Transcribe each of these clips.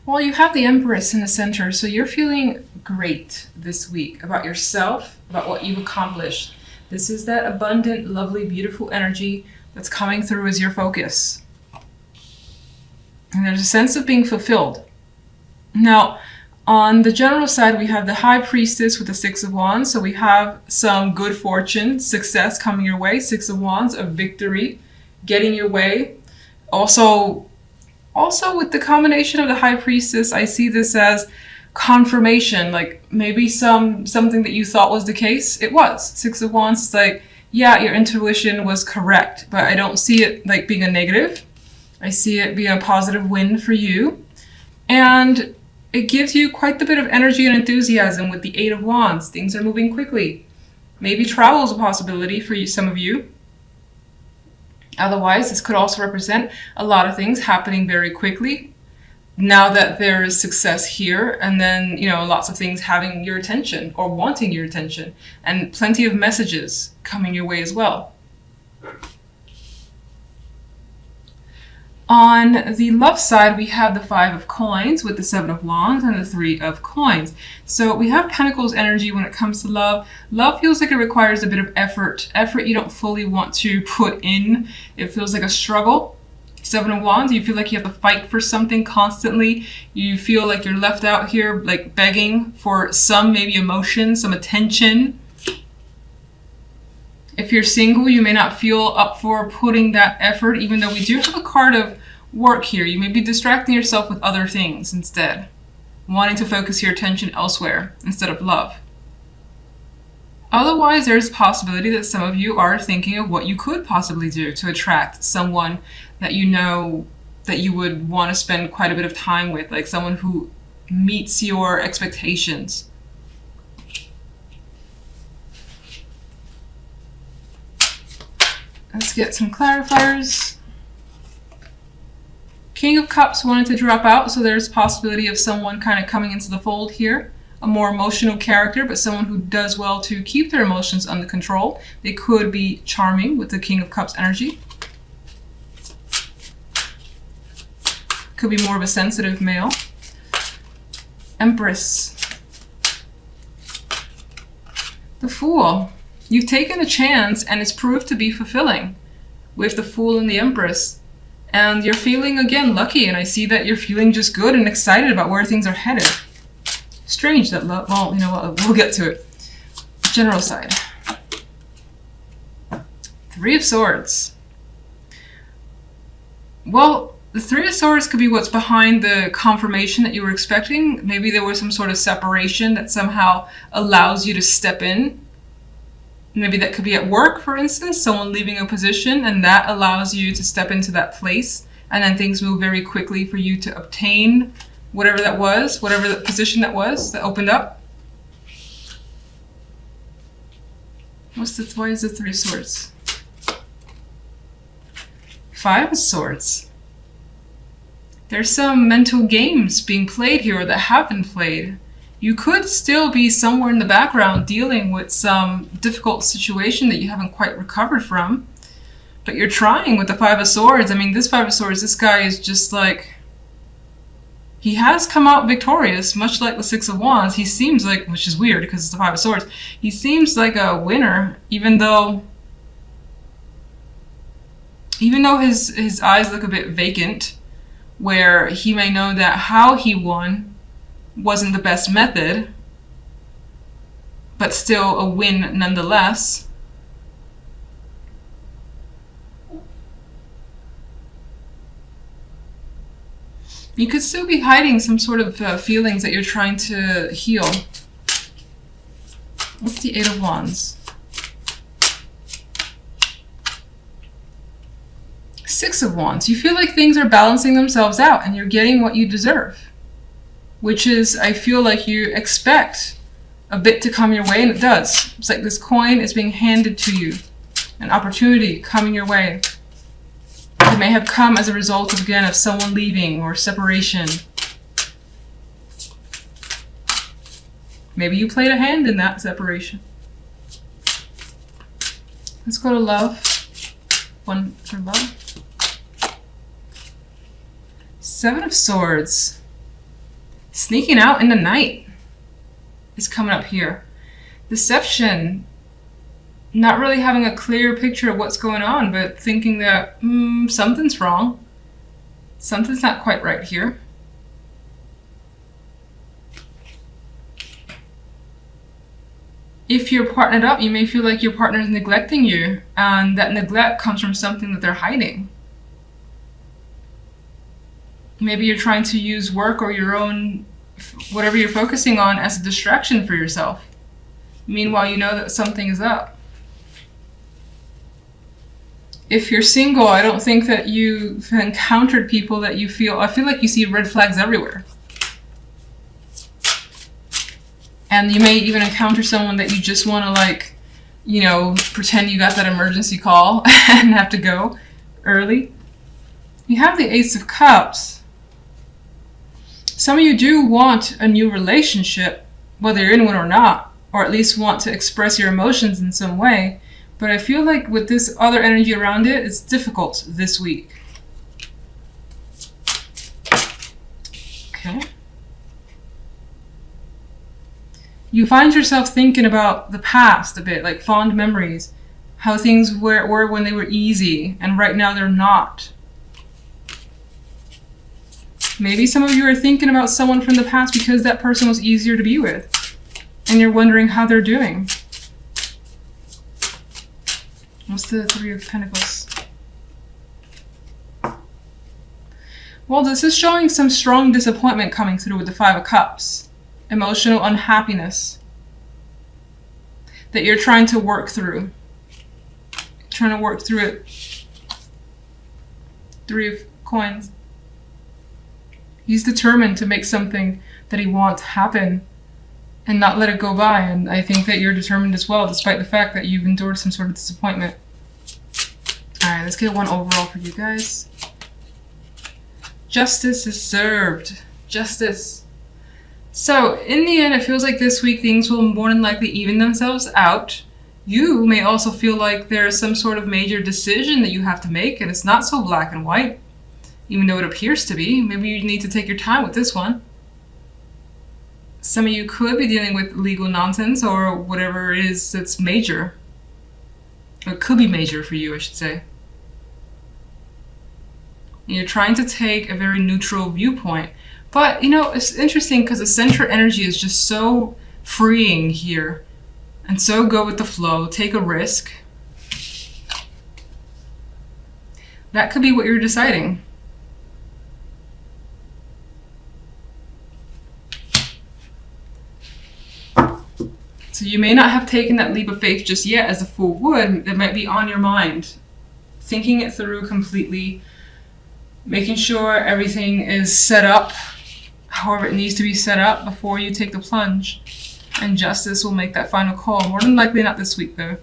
Well, you have the Empress in the center, so you're feeling great this week about yourself, about what you've accomplished. This is that abundant, lovely, beautiful energy that's coming through as your focus. And there's a sense of being fulfilled. Now, on the general side, we have the High Priestess with the Six of Wands. So we have some good fortune, success coming your way. Six of Wands, a victory, getting your way. Also with the combination of the High Priestess, I see this as confirmation. Like maybe something that you thought was the case, it was. Six of Wands is like, yeah, your intuition was correct, but I don't see it like being a negative. I see it being a positive win for you. And it gives you quite a bit of energy and enthusiasm with the Eight of Wands. Things are moving quickly. Maybe travel is a possibility for you, some of you. Otherwise, this could also represent a lot of things happening very quickly. Now that there is success here, and then, lots of things having your attention or wanting your attention, and plenty of messages coming your way as well. On the love side, we have the Five of Coins with the Seven of Wands and the Three of Coins. So we have Pentacles energy when it comes to love. Love feels like it requires a bit of effort. Effort you don't fully want to put in. It feels like a struggle. Seven of Wands, you feel like you have to fight for something constantly. You feel like you're left out here like begging for some maybe emotion, some attention. If you're single, you may not feel up for putting that effort, even though we do have a card of work here. You may be distracting yourself with other things instead, wanting to focus your attention elsewhere instead of love. Otherwise, there's a possibility that some of you are thinking of what you could possibly do to attract someone that you know that you would want to spend quite a bit of time with, like someone who meets your expectations. Let's get some clarifiers. King of Cups wanted to drop out, so there's a possibility of someone kind of coming into the fold here. A more emotional character, but someone who does well to keep their emotions under control. They could be charming with the King of Cups energy. Could be more of a sensitive male. Empress. The Fool. You've taken a chance and it's proved to be fulfilling with the Fool and the Empress. And you're feeling, again, lucky, and I see that you're feeling just good and excited about where things are headed. Strange that love, well, you know what, we'll get to it. General side. Three of Swords. Well, the Three of Swords could be what's behind the confirmation that you were expecting. Maybe there was some sort of separation that somehow allows you to step in. Maybe that could be at work, for instance, someone leaving a position, and that allows you to step into that place, and then things move very quickly for you to obtain whatever that was, whatever the position that was that opened up. Why is the Three of Swords? Five of Swords. There's some mental games being played here, or that have been played. You could still be somewhere in the background dealing with some difficult situation that you haven't quite recovered from. But you're trying with the Five of Swords. I mean, this Five of Swords, this guy is just like... He has come out victorious, much like the Six of Wands. He seems like, which is weird because it's the Five of Swords, he seems like a winner, even though his eyes look a bit vacant, where he may know that how he won wasn't the best method, but still a win nonetheless. You could still be hiding some sort of feelings that you're trying to heal. What's the Eight of Wands? Six of Wands. You feel like things are balancing themselves out and you're getting what you deserve. Which is, I feel like you expect a bit to come your way, and it does. It's like this coin is being handed to you. An opportunity coming your way. It may have come as a result of, again, of someone leaving or separation. Maybe you played a hand in that separation. Let's go to love. One for love. Seven of Swords. Sneaking out in the night is coming up here. Deception. Not really having a clear picture of what's going on, but thinking that something's wrong. Something's not quite right here. If you're partnered up, you may feel like your partner is neglecting you, and that neglect comes from something that they're hiding. Maybe you're trying to use work or your own, whatever you're focusing on, as a distraction for yourself. Meanwhile, you know that something is up. If you're single, I don't think that you've encountered people that you feel, I feel like you see red flags everywhere. And you may even encounter someone that you just want to, like, you know, pretend you got that emergency call and have to go early. You have the Ace of Cups. Some of you do want a new relationship, whether you're in one or not, or at least want to express your emotions in some way. But I feel like with this other energy around it, it's difficult this week. Okay. You find yourself thinking about the past a bit, like fond memories, how things were when they were easy, and right now they're not. Maybe some of you are thinking about someone from the past because that person was easier to be with, and you're wondering how they're doing. What's the Three of Pentacles? Well, this is showing some strong disappointment coming through with the Five of Cups. Emotional unhappiness that you're trying to work through. Trying to work through it. Three of Coins. He's determined to make something that he wants happen and not let it go by. And I think that you're determined as well, despite the fact that you've endured some sort of disappointment. Alright, let's get one overall for you guys. Justice is served. Justice. So, in the end, it feels like this week things will more than likely even themselves out. You may also feel like there's some sort of major decision that you have to make, and it's not so black and white, even though it appears to be. Maybe you need to take your time with this one. Some of you could be dealing with legal nonsense or whatever it is that's major. Or it could be major for you, I should say. And you're trying to take a very neutral viewpoint. But, you know, it's interesting because the center energy is just so freeing here. And so go with the flow. Take a risk. That could be what you're deciding. So you may not have taken that leap of faith just yet, as the Fool would. It might be on your mind. Thinking it through completely. Making sure everything is set up however it needs to be set up before you take the plunge. And justice will make that final call. More than likely not this week, though.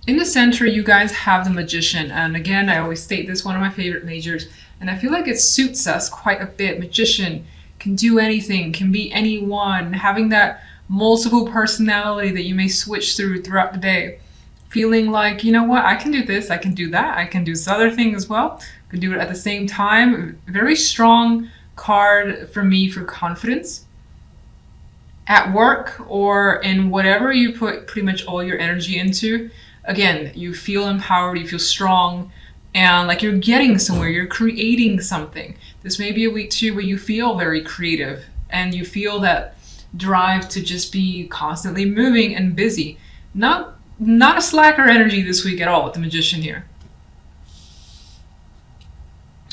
In the center, you guys have the Magician. And again, I always state this, one of my favorite majors. And I feel like it suits us quite a bit. Magician can do anything, can be anyone. Having that multiple personality that you may switch throughout the day. Feeling like, you know what, I can do this, I can do that, I can do this other thing as well. I can do it at the same time. Very strong card for me for confidence. At work or in whatever you put pretty much all your energy into. Again, you feel empowered, you feel strong, and like you're getting somewhere, you're creating something. This may be a week too where you feel very creative and you feel that drive to just be constantly moving and busy. Not a slacker energy this week at all with the Magician here.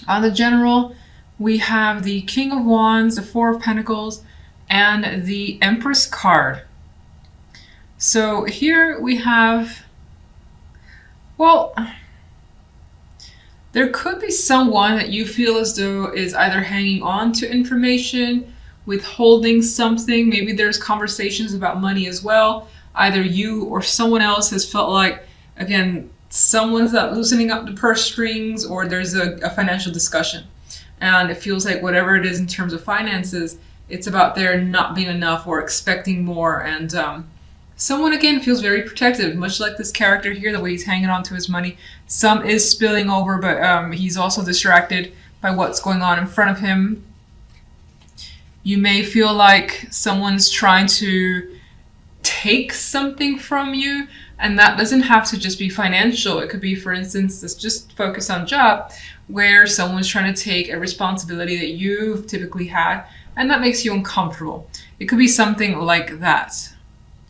On the general, we have the King of Wands, the Four of Pentacles, and the Empress card. So here we have, well, there could be someone that you feel as though is either hanging on to information, withholding something. Maybe there's conversations about money as well. Either you or someone else has felt like, again, someone's not loosening up the purse strings, or there's a financial discussion. And it feels like whatever it is in terms of finances, it's about there not being enough or expecting more. And someone, again, feels very protective, much like this character here, the way he's hanging on to his money. Some is spilling over, but he's also distracted by what's going on in front of him. You may feel like someone's trying to take something from you, and that doesn't have to just be financial. It could be, for instance, let's just focus on job, where someone's trying to take a responsibility that you've typically had, and that makes you uncomfortable. It could be something like that.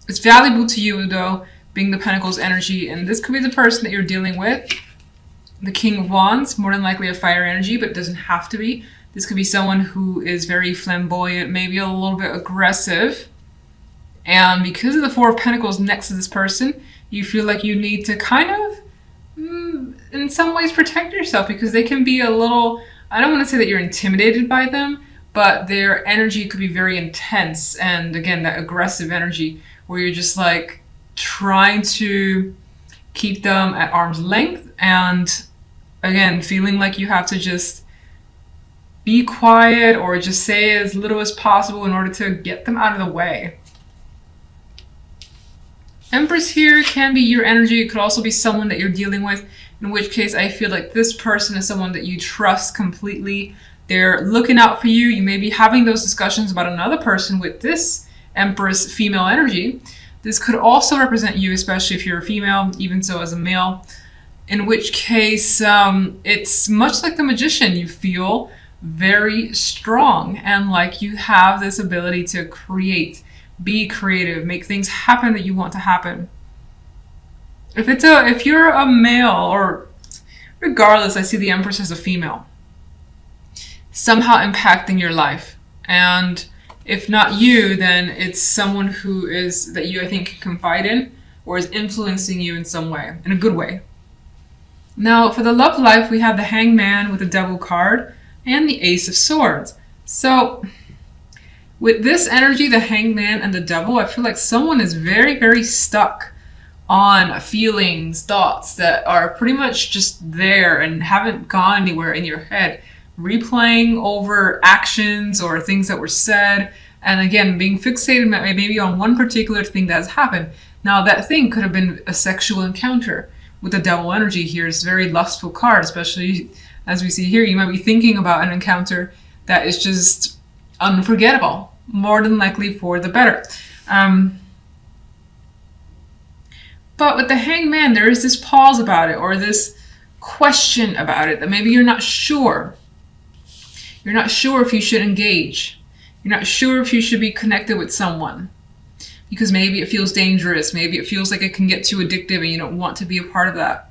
It's valuable to you, though, being the Pentacles energy, and this could be the person that you're dealing with. The King of Wands, more than likely a fire energy, but it doesn't have to be. This could be someone who is very flamboyant, maybe a little bit aggressive. And because of the Four of Pentacles next to this person, you feel like you need to kind of, in some ways, protect yourself, because they can be a little, I don't want to say that you're intimidated by them, but their energy could be very intense. And again, that aggressive energy where you're just like trying to keep them at arm's length. And again, feeling like you have to just be quiet or just say as little as possible in order to get them out of the way. Empress here can be your energy. It could also be someone that you're dealing with, in which case I feel like this person is someone that you trust completely. They're looking out for you. You may be having those discussions about another person with this Empress female energy. This could also represent you, especially if you're a female, even so as a male, in which case it's much like the Magician. You feel very strong and like you have this ability to create, be creative, make things happen that you want to happen. If you're a male, or regardless, I see the Empress as a female, somehow impacting your life. And if not you, then it's someone who is, that you, I think, can confide in, or is influencing you in some way, in a good way. Now, for the love life, we have the Hangman with the Devil card and the Ace of Swords. So with this energy, the Hangman and the Devil, I feel like someone is very, very stuck on feelings, thoughts that are pretty much just there and haven't gone anywhere in your head, replaying over actions or things that were said, and again, being fixated maybe on one particular thing that has happened. Now, that thing could have been a sexual encounter. With the Devil energy here, it's a very lustful card, especially as we see here. You might be thinking about an encounter that is just unforgettable, more than likely for the better. But with the Hangman, there is this pause about it, or this question about it, that maybe you're not sure. You're not sure if you should engage. You're not sure if you should be connected with someone, because maybe it feels dangerous. Maybe it feels like it can get too addictive and you don't want to be a part of that.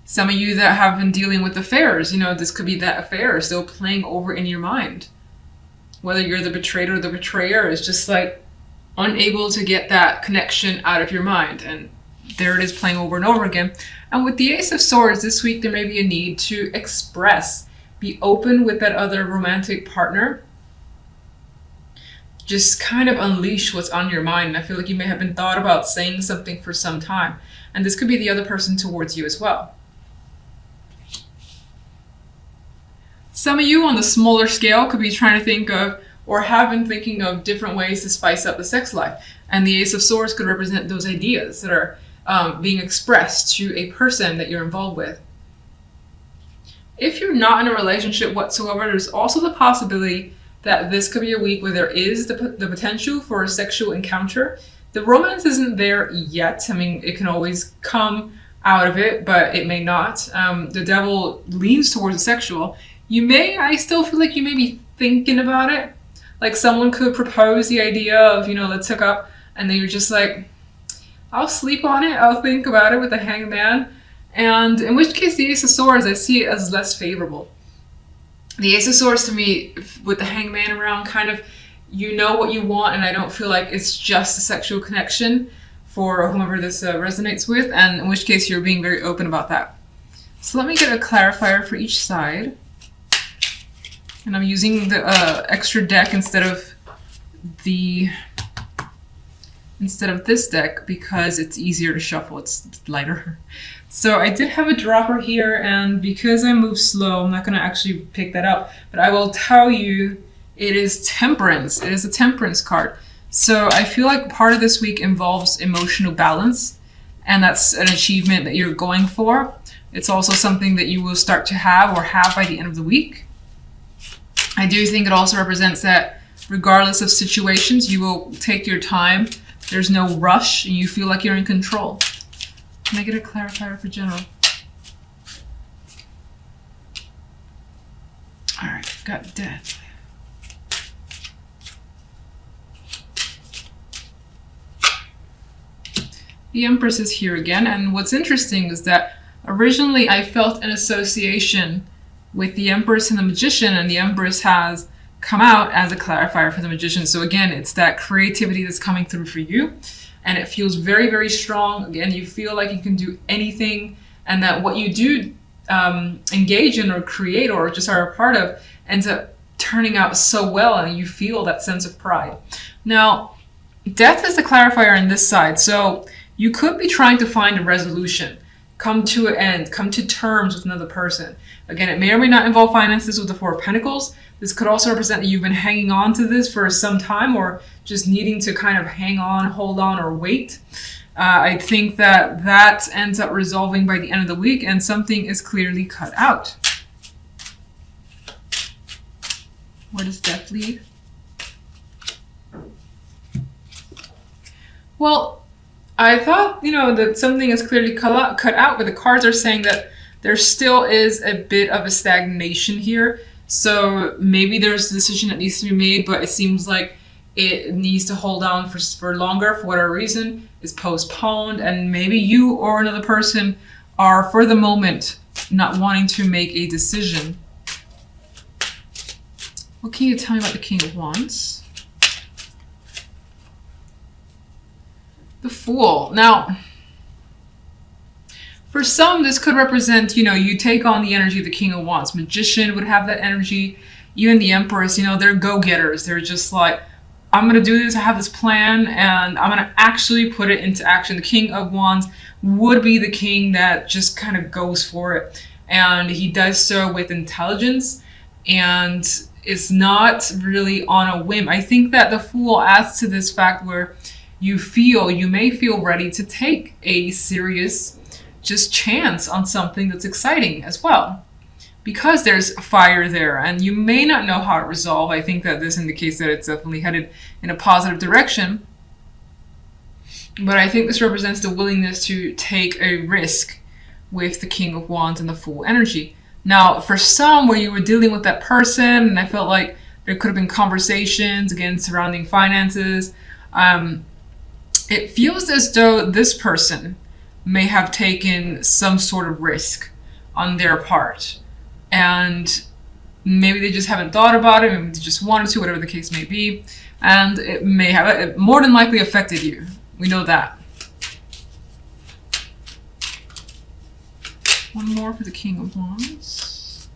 Some of you that have been dealing with affairs, this could be that affair still playing over in your mind. Whether you're the betrayed or the betrayer, is just like unable to get that connection out of your mind. And there it is, playing over and over again. And with the Ace of Swords this week, there may be a need to express, be open with that other romantic partner. Just kind of unleash what's on your mind. And I feel like you may have been thought about saying something for some time. And this could be the other person towards you as well. Some of you on the smaller scale could be trying to think of, or have been thinking of, different ways to spice up the sex life. And the Ace of Swords could represent those ideas that are being expressed to a person that you're involved with. If you're not in a relationship whatsoever, there's also the possibility that this could be a week where there is the potential for a sexual encounter. The romance isn't there yet. I mean, it can always come out of it, but it may not. The Devil leans towards the sexual. I still feel like you may be thinking about it. Like someone could propose the idea of, let's hook up, and then you're just like, I'll sleep on it, I'll think about it with the Hangman. And in which case the Ace of Swords, I see it as less favorable. The Ace of Swords to me, with the Hangman around, kind of, you know what you want, and I don't feel like it's just a sexual connection for whomever this resonates with, and in which case you're being very open about that. So let me get a clarifier for each side. And I'm using the extra deck instead of this deck because it's easier to shuffle, it's lighter. So I did have a dropper here, and because I move slow, I'm not going to actually pick that out. But I will tell you, it is Temperance. It is a Temperance card. So I feel like part of this week involves emotional balance, and that's an achievement that you're going for. It's also something that you will start to have or have by the end of the week. I do think it also represents that regardless of situations, you will take your time. There's no rush, and you feel like you're in control. Can I get a clarifier for general? All right, got death. The Empress is here again, and what's interesting is that originally I felt an association with the Empress and the Magician, and the Empress has come out as a clarifier for the Magician. So again, it's that creativity that's coming through for you, and it feels very, very strong. Again, you feel like you can do anything, and that what you do engage in or create or just are a part of ends up turning out so well, and you feel that sense of pride. Now, death is the clarifier on this side, so you could be trying to find a resolution, come to an end, come to terms with another person. Again, it may or may not involve finances with the Four of Pentacles. This could also represent that you've been hanging on to this for some time, or just needing to kind of hang on, hold on, or wait. I think that that ends up resolving by the end of the week, and something is clearly cut out. Where does death lead? Well, I thought, that something is clearly cut out, but the cards are saying that there still is a bit of a stagnation here. So maybe there's a decision that needs to be made, but it seems like it needs to hold on for longer for whatever reason, is postponed, and maybe you or another person are, for the moment, not wanting to make a decision. What can you tell me about the King of Wands? The Fool. Now, for some, this could represent, you take on the energy of the King of Wands. Magician would have that energy. Even the Empress, they're go-getters. They're just like, I'm going to do this, I have this plan, and I'm going to actually put it into action. The King of Wands would be the king that just kind of goes for it. And he does so with intelligence, and it's not really on a whim. I think that the Fool adds to this fact where you may feel ready to take a serious just chance on something that's exciting as well, because there's fire there, and you may not know how to resolve. I think that this indicates that it's definitely headed in a positive direction, but I think this represents the willingness to take a risk with the King of Wands and the Fool energy. Now, for some, where you were dealing with that person, and I felt like there could have been conversations again surrounding finances, it feels as though this person may have taken some sort of risk on their part, and maybe they just haven't thought about it, maybe they just wanted to, whatever the case may be, and it may have, it more than likely affected you. We know that. One more for the King of Wands.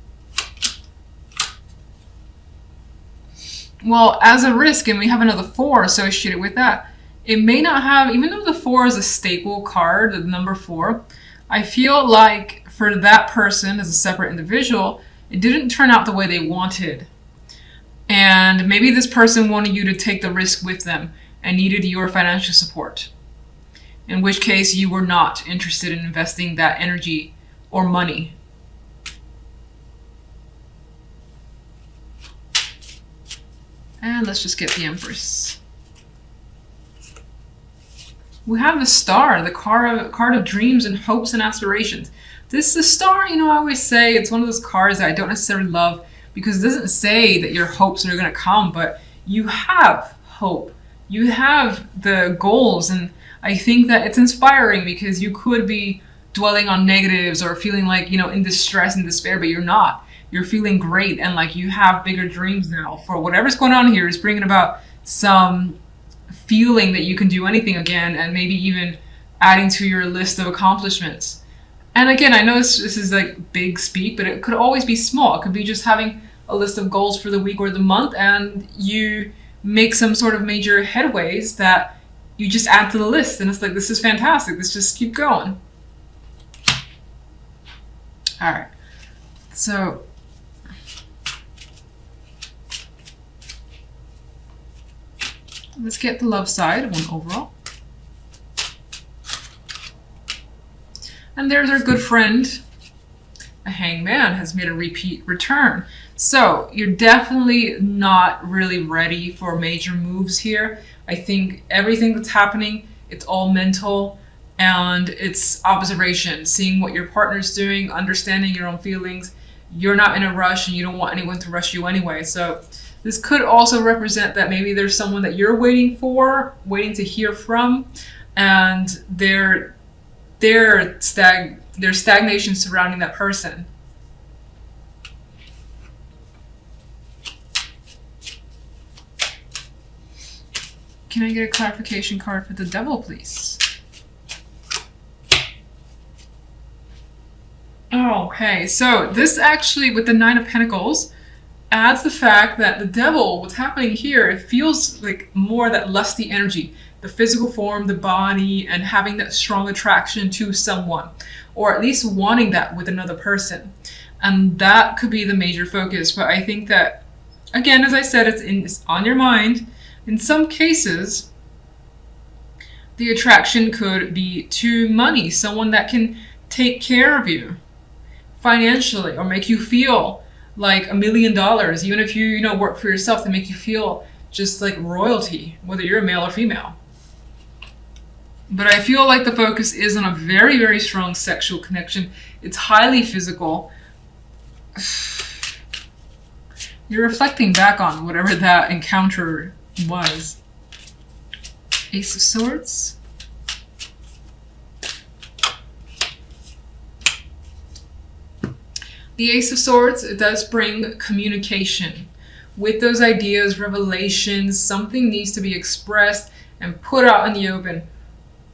Well, as a risk, and we have another 4 associated with that, it may not have, even though the 4 is a staple card, the number 4, I feel like for that person as a separate individual, it didn't turn out the way they wanted. And maybe this person wanted you to take the risk with them and needed your financial support, in which case you were not interested in investing that energy or money. And let's just get the Empress. We have the Star, the card of dreams and hopes and aspirations. This the Star, I always say it's one of those cards that I don't necessarily love, because it doesn't say that your hopes are going to come, but you have hope. You have the goals, and I think that it's inspiring, because you could be dwelling on negatives or feeling like, in distress and despair, but you're not. You're feeling great, and like you have bigger dreams now for whatever's going on here is bringing about some feeling that you can do anything again, and maybe even adding to your list of accomplishments. And again, I know this is like big speak, but it could always be small. It could be just having a list of goals for the week or the month, and you make some sort of major headways that you just add to the list, and it's like, this is fantastic, let's just keep going. All right, so let's get the love side, one overall. And there's our good friend. I Hangman has made a repeat return. So you're definitely not really ready for major moves here. I think everything that's happening, it's all mental and it's observation, seeing what your partner's doing, understanding your own feelings. You're not in a rush and you don't want anyone to rush you anyway. So this could also represent that maybe there's someone that you're waiting to hear from, and there's stagnation surrounding that person. Can I get a clarification card for the Devil, please? Okay, so this actually, with the Nine of Pentacles, adds the fact that the Devil, what's happening here, it feels like more that lusty energy, the physical form, the body, and having that strong attraction to someone, or at least wanting that with another person. And that could be the major focus. But I think that, again, as I said, it's on your mind. In some cases, the attraction could be to money, someone that can take care of you financially or make you feel like $1 million, even if you work for yourself, to make you feel just like royalty, whether you're a male or female. But I feel like the focus is on a very, very strong sexual connection. It's highly physical. You're reflecting back on whatever that encounter was. Ace of Swords. The Ace of Swords, it does bring communication. With those ideas, revelations, something needs to be expressed and put out in the open.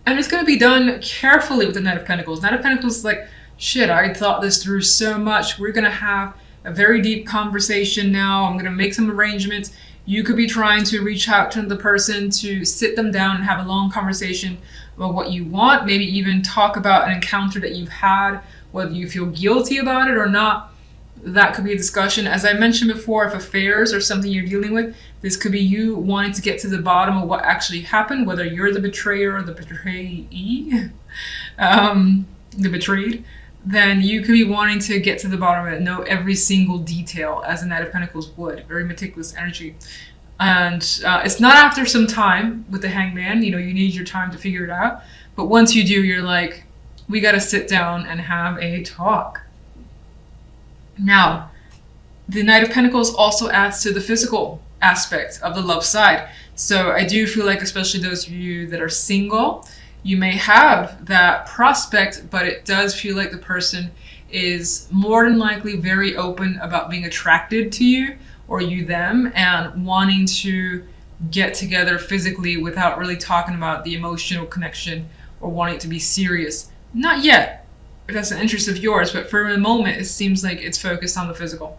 And it's going to be done carefully with the Knight of Pentacles. Knight of Pentacles is like, shit, I thought this through so much. We're going to have a very deep conversation now. I'm going to make some arrangements. You could be trying to reach out to the person to sit them down and have a long conversation about what you want. Maybe even talk about an encounter that you've had, whether you feel guilty about it or not. That could be a discussion. As I mentioned before, if affairs are something you're dealing with, this could be you wanting to get to the bottom of what actually happened, whether you're the betrayer or the betrayee, the betrayed, then you could be wanting to get to the bottom of it, know every single detail, as the Knight of Pentacles would. Very meticulous energy. And it's not after some time with the Hangman, you need your time to figure it out. But once you do, you're like, we got to sit down and have a talk. Now, the Knight of Pentacles also adds to the physical aspect of the love side. So I do feel like, especially those of you that are single, you may have that prospect, but it does feel like the person is more than likely very open about being attracted to you or you them, and wanting to get together physically without really talking about the emotional connection or wanting it to be serious. Not yet, if that's an interest of yours, but for the moment, it seems like it's focused on the physical.